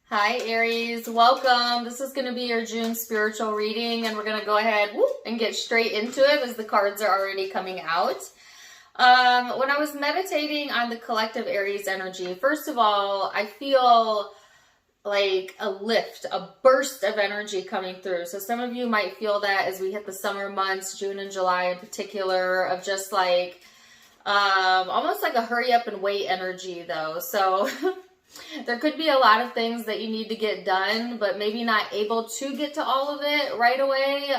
Hi Aries, welcome. This is going to be your June spiritual reading, and we're going to go ahead and get straight into it as the cards are already coming out. When I was meditating on the collective Aries energy, first of all, I feel like a lift, a burst of energy coming through. So some of you might feel that as we hit the summer months, June and July in particular, of just like almost like a hurry up and wait energy though. So there could be a lot of things that you need to get done, but maybe not able to get to all of it right away.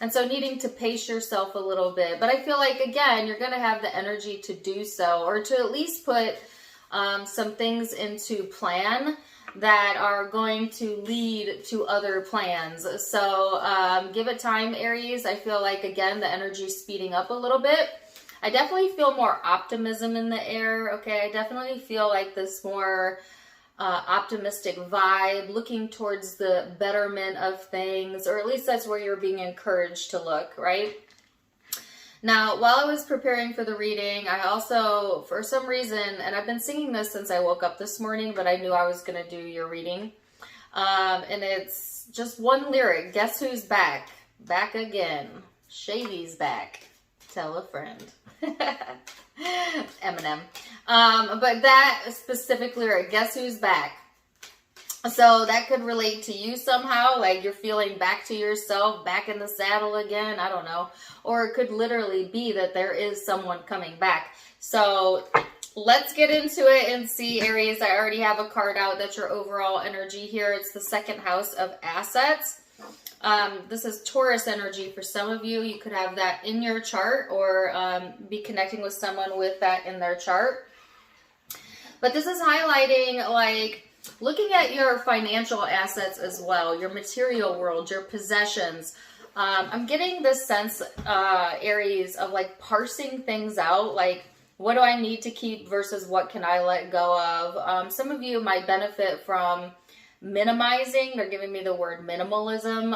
And so needing to pace yourself a little bit. But I feel like, again, you're going to have the energy to do so, or to at least put some things into plan that are going to lead to other plans. So give it time, Aries. I feel like, again, the energy is speeding up a little bit. I definitely feel more optimism in the air, okay? I definitely feel like this more optimistic vibe, looking towards the betterment of things, or at least that's where you're being encouraged to look, right? Now, while I was preparing for the reading, I also, for some reason, and I've been singing this since I woke up this morning, but I knew I was going to do your reading, and it's just one lyric. Guess who's back? Back again. Shady's back. Tell a friend. Eminem. But that specific lyric, guess who's back? So that could relate to you somehow, like you're feeling back to yourself, back in the saddle again, I don't know. Or it could literally be that there is someone coming back. So let's get into it and see, Aries. I already have a card out. That's your overall energy here. It's the second house of assets. This is Taurus energy for some of you. You could have that in your chart, or be connecting with someone with that in their chart. But this is highlighting, like, looking at your financial assets as well, your material world, your possessions. I'm getting this sense, Aries, of like parsing things out, like what do I need to keep versus what can I let go of. Some of you might benefit from minimizing. They're giving me the word minimalism,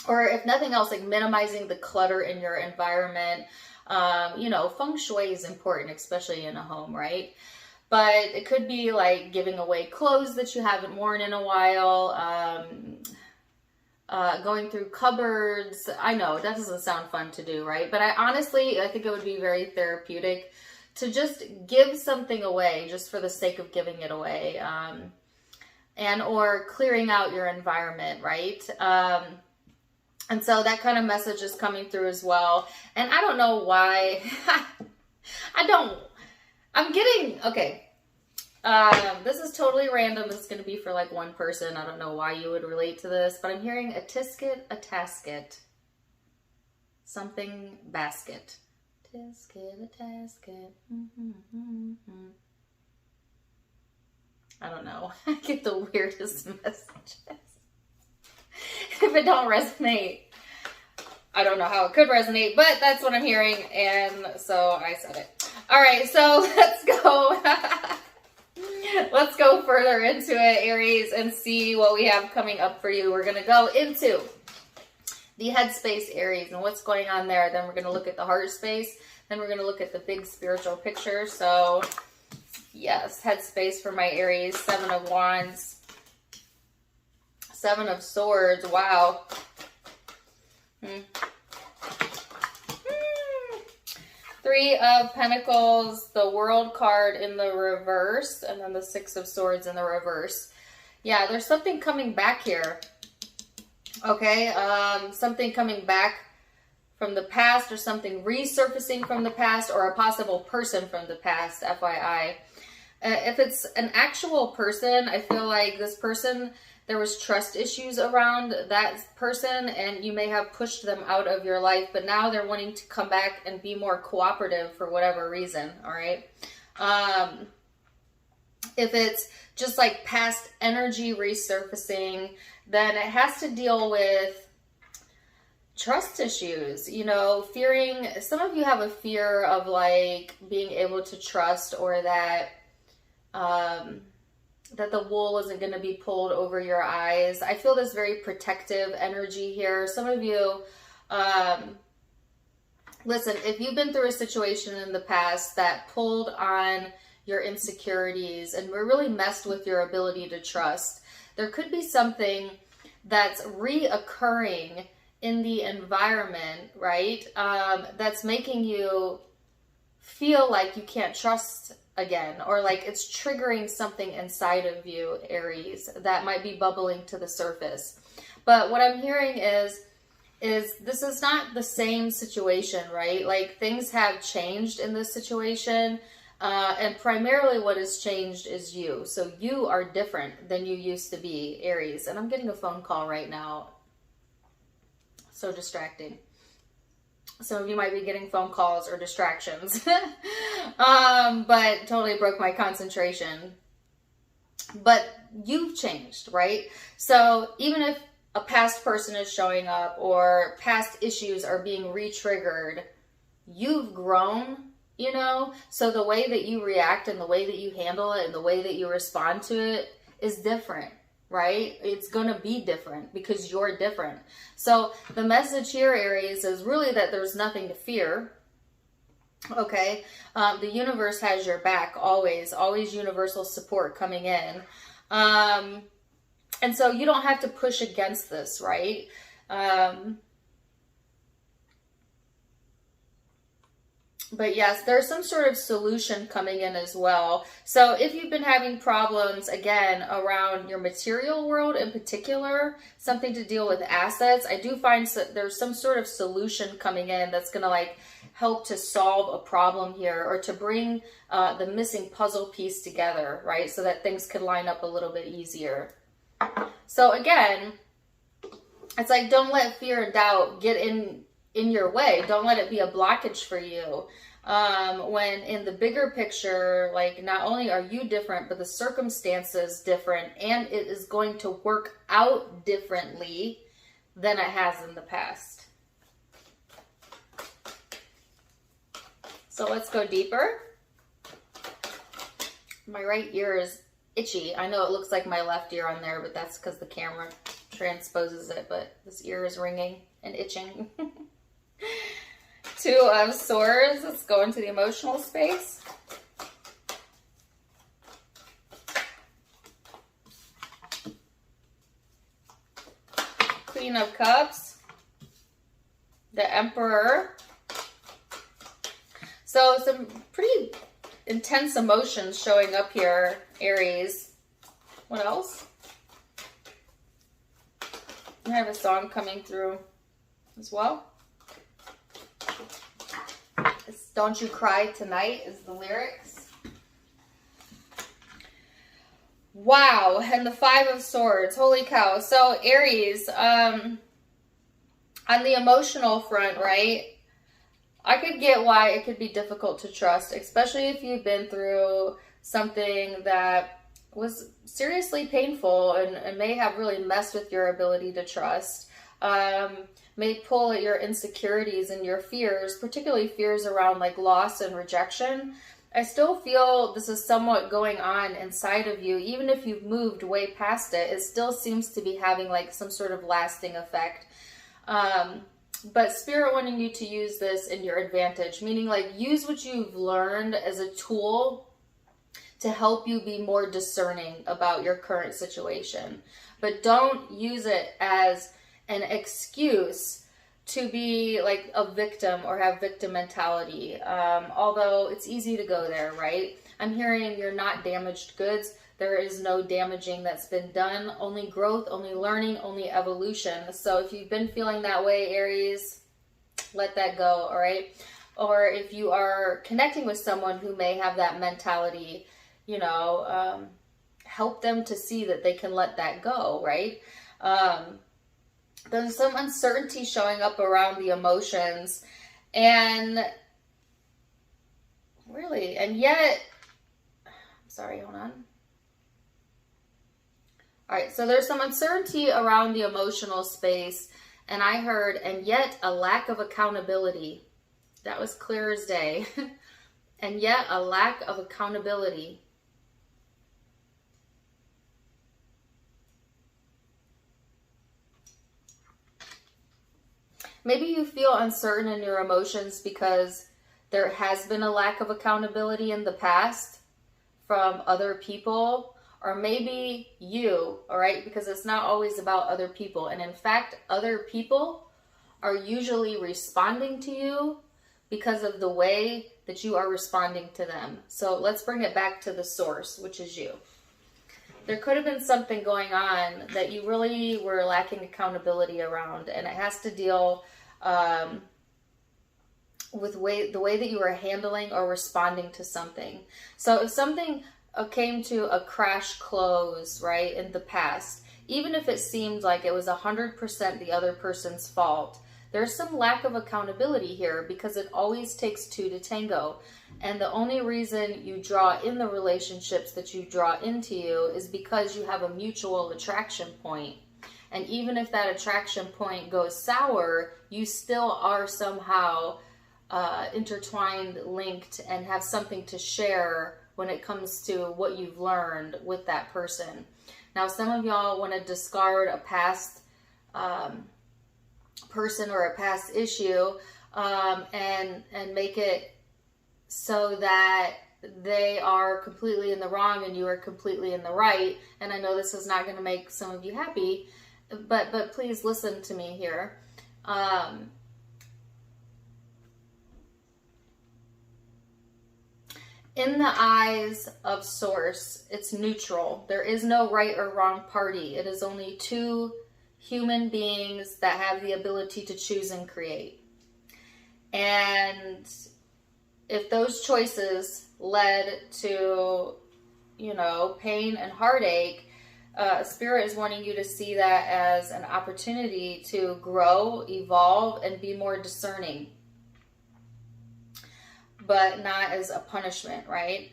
or if nothing else, like minimizing the clutter in your environment. Feng shui is important, especially in a home, right? But it could be like giving away clothes that you haven't worn in a while, going through cupboards. I know that doesn't sound fun to do, right? But I think it would be very therapeutic to just give something away just for the sake of giving it away. And or clearing out your environment, right? And so that kind of message is coming through as well. And I don't know why. This is totally random. This is going to be for like one person. I don't know why you would relate to this, but I'm hearing a tisket, a tasket, something basket. Tisket, a tasket. I don't know. I get the weirdest messages. If it don't resonate, I don't know how it could resonate, but that's what I'm hearing, and so I said it. All right, so let's go. Let's go further into it, Aries, and see what we have coming up for you. We're going to go into the headspace, Aries, and what's going on there. Then we're going to look at the heart space. Then we're going to look at the big spiritual picture. So yes, headspace for my Aries. 7 of Wands. 7 of Swords. Wow. 3 of Pentacles. The World card in the reverse. And then the 6 of Swords in the reverse. Yeah, there's something coming back here. Okay. Something coming back from the past, or something resurfacing from the past, or a possible person from the past, FYI. If it's an actual person, I feel like this person, there was trust issues around that person, and you may have pushed them out of your life, but now they're wanting to come back and be more cooperative for whatever reason, all right? If it's just like past energy resurfacing, then it has to deal with trust issues, fearing. Some of you have a fear of like being able to trust, or that that the wool isn't going to be pulled over your eyes. I feel this very protective energy here. Some of you, listen, if you've been through a situation in the past that pulled on your insecurities, and we're really messed with your ability to trust. There could be something that's reoccurring in the environment, right? That's making you feel like you can't trust again, or like it's triggering something inside of you, Aries, that might be bubbling to the surface. But what I'm hearing is this is not the same situation, right? Like things have changed in this situation. And primarily what has changed is you. So you are different than you used to be, Aries. And I'm getting a phone call right now. So distracting. Some of you might be getting phone calls or distractions. But totally broke my concentration. But you've changed, right? So even if a past person is showing up or past issues are being re-triggered, you've grown, you know? So the way that you react and the way that you handle it and the way that you respond to it is different, right? It's going to be different because you're different. So the message here, Aries, is really that there's nothing to fear. Okay. The universe has your back always universal support coming in. And so you don't have to push against this, right? But yes, there's some sort of solution coming in as well. So if you've been having problems, again, around your material world in particular, something to deal with assets, I do find there's some sort of solution coming in that's going to like help to solve a problem here, or to bring the missing puzzle piece together, right? So that things could line up a little bit easier. So again, it's like, don't let fear and doubt get in your way. Don't let it be a blockage for you. When in the bigger picture, like not only are you different, but the circumstances different, and it is going to work out differently than it has in the past. So let's go deeper. My right ear is itchy. I know it looks like my left ear on there, but that's because the camera transposes it, but this ear is ringing and itching. Two of Swords. Let's go into the emotional space. Queen of Cups. The Emperor. So some pretty intense emotions showing up here, Aries. What else? I have a song coming through as well. It's Don't You Cry Tonight is the lyrics. Wow. And the Five of Swords. Holy cow. So Aries, on the emotional front, right? I could get why it could be difficult to trust, especially if you've been through something that was seriously painful and may have really messed with your ability to trust. May pull at your insecurities and your fears, particularly fears around like loss and rejection. I still feel this is somewhat going on inside of you. Even if you've moved way past it, it still seems to be having like some sort of lasting effect. But Spirit wanting you to use this in your advantage, meaning like use what you've learned as a tool to help you be more discerning about your current situation. But don't use it as an excuse to be like a victim or have victim mentality. Although it's easy to go there, right? I'm hearing you're not damaged goods. There is no damaging that's been done. Only growth, only learning, only evolution. So if you've been feeling that way, Aries, let that go, all right? Or if you are connecting with someone who may have that mentality, you know, help them to see that they can let that go, right? There's some uncertainty showing up around the emotions, and really, and yet, sorry, hold on. All right, so there's some uncertainty around the emotional space, and I heard, and yet a lack of accountability. That was clear as day. And yet a lack of accountability. Maybe you feel uncertain in your emotions because there has been a lack of accountability in the past. from other people, or maybe you, all right? Because it's not always about other people. And in fact, other people are usually responding to you because of the way that you are responding to them. So let's bring it back to the source, which is you. There could have been something going on that you really were lacking accountability around, and it has to deal with the way that you were handling or responding to something. So if something came to a crash close, right, in the past, even if it seemed like it was 100% the other person's fault, there's some lack of accountability here, because it always takes two to tango. And the only reason you draw in the relationships that you draw into you is because you have a mutual attraction point. And even if that attraction point goes sour, you still are somehow intertwined, linked, and have something to share when it comes to what you've learned with that person. Now, some of y'all want to discard a past person or a past issue and make it so that they are completely in the wrong and you are completely in the right. And I know this is not going to make some of you happy, but please listen to me here. In the eyes of Source, it's neutral. There is no right or wrong party. It is only two human beings that have the ability to choose and create. And if those choices led to, pain and heartache, Spirit is wanting you to see that as an opportunity to grow, evolve, and be more discerning, but not as a punishment, right?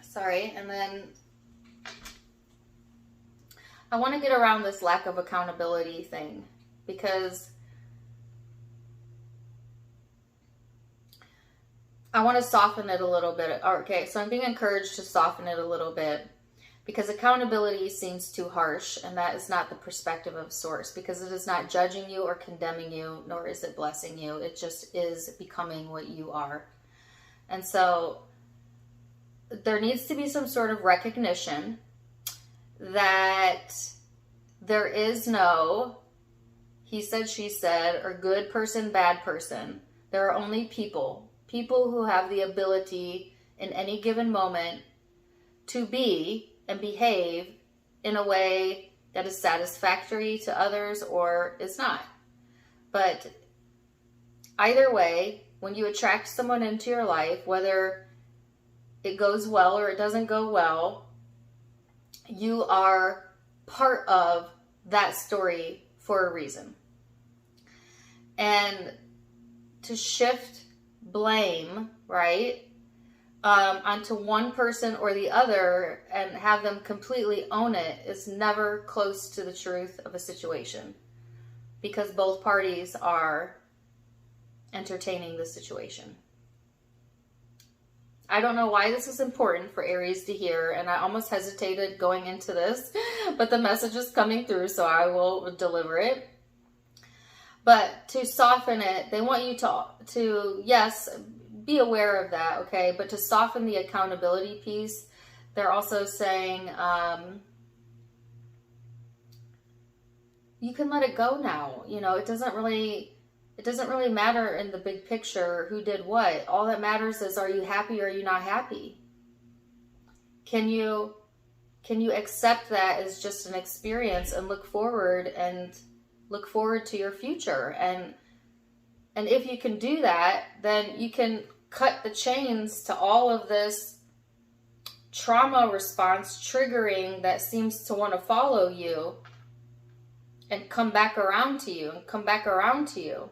Sorry, and then I want to get around this lack of accountability thing, because I want to soften it a little bit. Okay, so I'm being encouraged to soften it a little bit, because accountability seems too harsh, and that is not the perspective of Source, because it is not judging you or condemning you, nor is it blessing you. It just is becoming what you are. And so there needs to be some sort of recognition that there is no he said, she said, or good person, bad person. There are only people who have the ability in any given moment to be and behave in a way that is satisfactory to others or is not. But either way, when you attract someone into your life, whether it goes well or it doesn't go well, you are part of that story for a reason. And to shift blame, right, onto one person or the other and have them completely own it is never close to the truth of a situation, because both parties are entertaining the situation. I don't know why this is important for Aries to hear, and I almost hesitated going into this, but the message is coming through, so I will deliver it. But to soften it, they want you to yes, be aware of that, okay? But to soften the accountability piece, they're also saying you can let it go now. It doesn't really matter in the big picture who did what. All that matters is, are you happy or are you not happy? Can you accept that as just an experience and look forward to your future? And if you can do that, then you can cut the chains to all of this trauma response triggering that seems to want to follow you and come back around to you and come back around to you.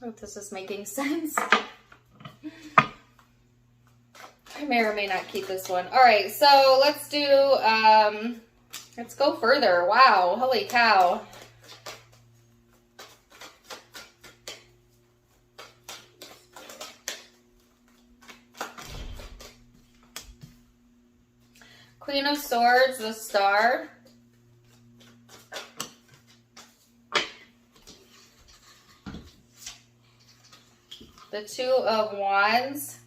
I hope this is making sense. I may or may not keep this one. All right, so let's do, let's go further. Wow, holy cow. Queen of Swords, the Star. the Two of Wands,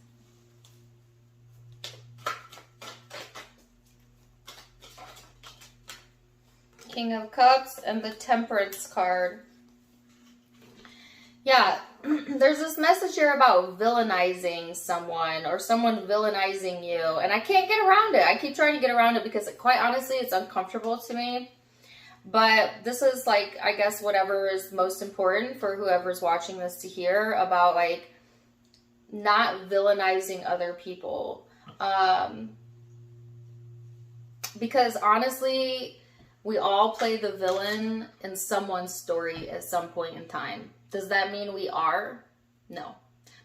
King of Cups, and the Temperance card. Yeah, there's this message here about villainizing someone or someone villainizing you. And I can't get around it. I keep trying to get around it because quite honestly, it's uncomfortable to me. But this is like, I guess, whatever is most important for whoever's watching this to hear about, like, not villainizing other people. Because honestly, we all play the villain in someone's story at some point in time. Does that mean we are? No.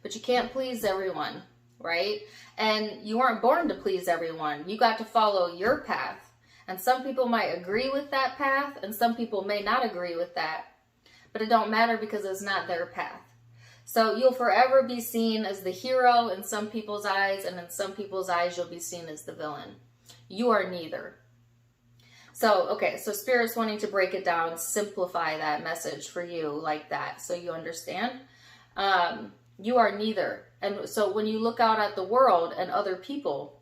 But you can't please everyone, right? And you weren't born to please everyone. You got to follow your path. And some people might agree with that path, and some people may not agree with that. But it don't matter because it's not their path. So you'll forever be seen as the hero in some people's eyes, and in some people's eyes, you'll be seen as the villain. You are neither. So, okay, so Spirit's wanting to break it down, simplify that message for you like that, so you understand. You are neither. And so when you look out at the world and other people,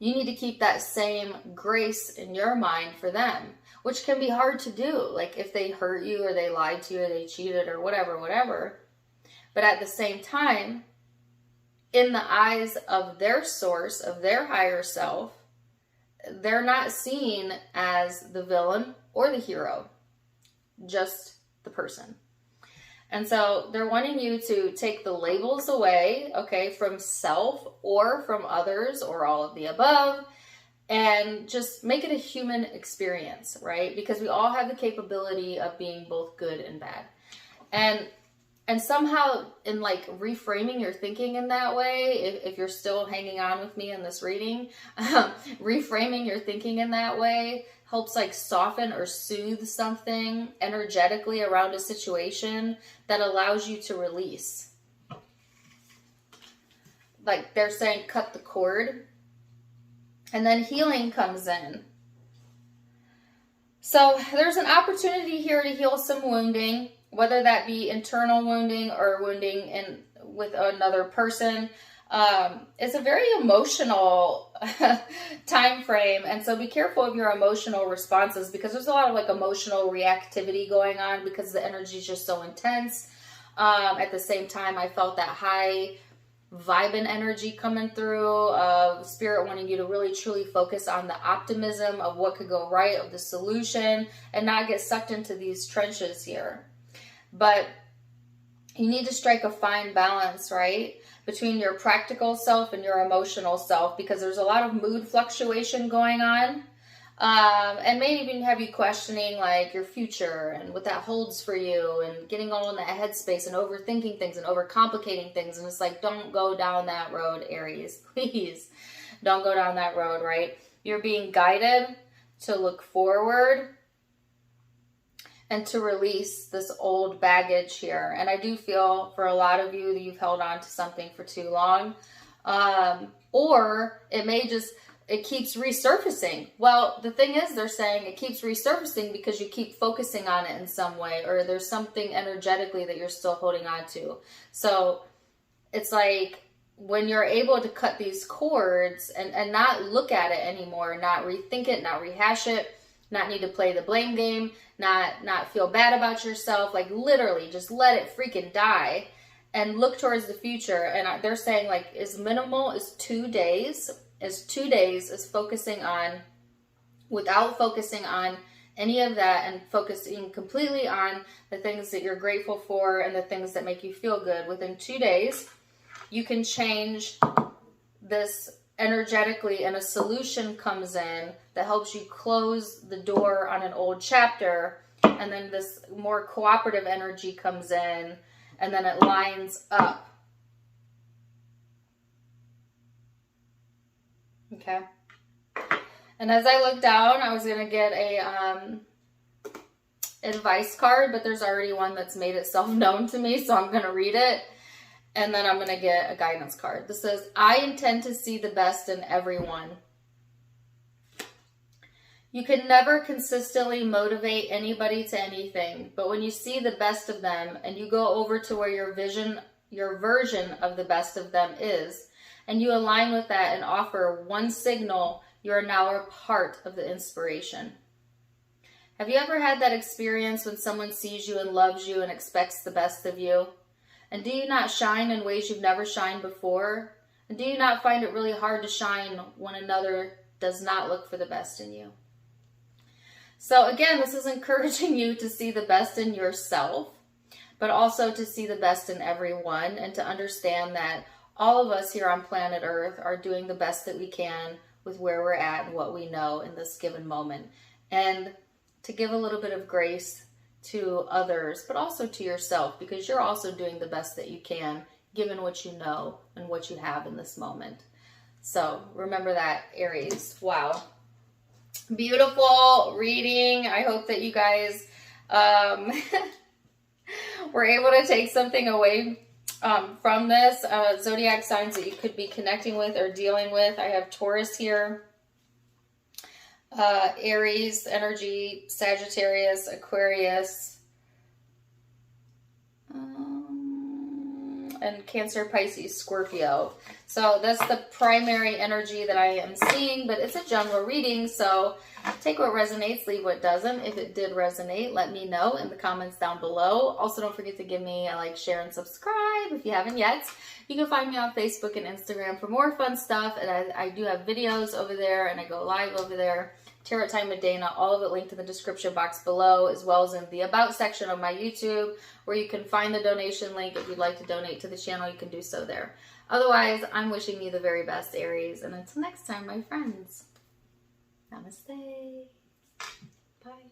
you need to keep that same grace in your mind for them, which can be hard to do. Like if they hurt you or they lied to you or they cheated or whatever. But at the same time, in the eyes of their source, of their higher self, they're not seen as the villain or the hero, just the person. And so they're wanting you to take the labels away, okay, from self or from others or all of the above, and just make it a human experience, right? Because we all have the capability of being both good and bad. And somehow in like reframing your thinking in that way, if you're still hanging on with me in this reading, reframing your thinking in that way helps like soften or soothe something energetically around a situation that allows you to release. Like they're saying, cut the cord. And then healing comes in. So there's an opportunity here to heal some wounding, whether that be internal wounding or wounding with another person. It's a very emotional time frame. And so be careful of your emotional responses because there's a lot of like emotional reactivity going on because the energy is just so intense. At the same time, I felt that high vibing energy coming through of Spirit wanting you to really truly focus on the optimism of what could go right, of the solution, and not get sucked into these trenches here. But you need to strike a fine balance, right, between your practical self and your emotional self, because there's a lot of mood fluctuation going on, and may even have you questioning like your future and what that holds for you, and getting all in that headspace and overthinking things and overcomplicating things. And it's like, don't go down that road, Aries. Please don't go down that road, right? You're being guided to look forward and to release this old baggage here. And I do feel for a lot of you that you've held on to something for too long. Or it may just, it keeps resurfacing. Well, the thing is, they're saying it keeps resurfacing because you keep focusing on it in some way, or there's something energetically that you're still holding on to. So it's like when you're able to cut these cords and not look at it anymore, not rethink it, not rehash it, not need to play the blame game, not feel bad about yourself, like literally just let it freaking die and look towards the future. And they're saying like as minimal as 2 days, is focusing on, without focusing on any of that and focusing completely on the things that you're grateful for and the things that make you feel good. Within 2 days, you can change this energetically, and a solution comes in that helps you close the door on an old chapter, and then this more cooperative energy comes in, and then it lines up. Okay. And as I look down, I was going to get a advice card, but there's already one that's made itself known to me, so I'm going to read it. And then I'm going to get a guidance card. This says, I intend to see the best in everyone. You can never consistently motivate anybody to anything, but when you see the best of them and you go over to where your vision your version of the best of them is, and you align with that and offer one signal, you are now a part of the inspiration. Have you ever had that experience when someone sees you and loves you and expects the best of you? And do you not shine in ways you've never shined before? And do you not find it really hard to shine when another does not look for the best in you? So again, this is encouraging you to see the best in yourself, but also to see the best in everyone, and to understand that all of us here on planet Earth are doing the best that we can with where we're at and what we know in this given moment. And to give a little bit of grace to others, but also to yourself, because you're also doing the best that you can, given what you know and what you have in this moment. So remember that, Aries. Wow. Beautiful reading. I hope that you guys were able to take something away from this. Zodiac signs that you could be connecting with or dealing with. I have Taurus here. Aries energy, Sagittarius, Aquarius, and Cancer, Pisces, Scorpio. So that's the primary energy that I am seeing, but it's a general reading, so take what resonates, leave what doesn't. If it did resonate, let me know in the comments down below. Also, don't forget to give me a like, share, and subscribe if you haven't yet. You can find me on Facebook and Instagram for more fun stuff, and I do have videos over there, and I go live over there. Tarot Time with Dana, all of it linked in the description box below, as well as in the About section of my YouTube, where you can find the donation link. If you'd like to donate to the channel, you can do so there. Otherwise, I'm wishing you the very best, Aries. And until next time, my friends, namaste. Bye.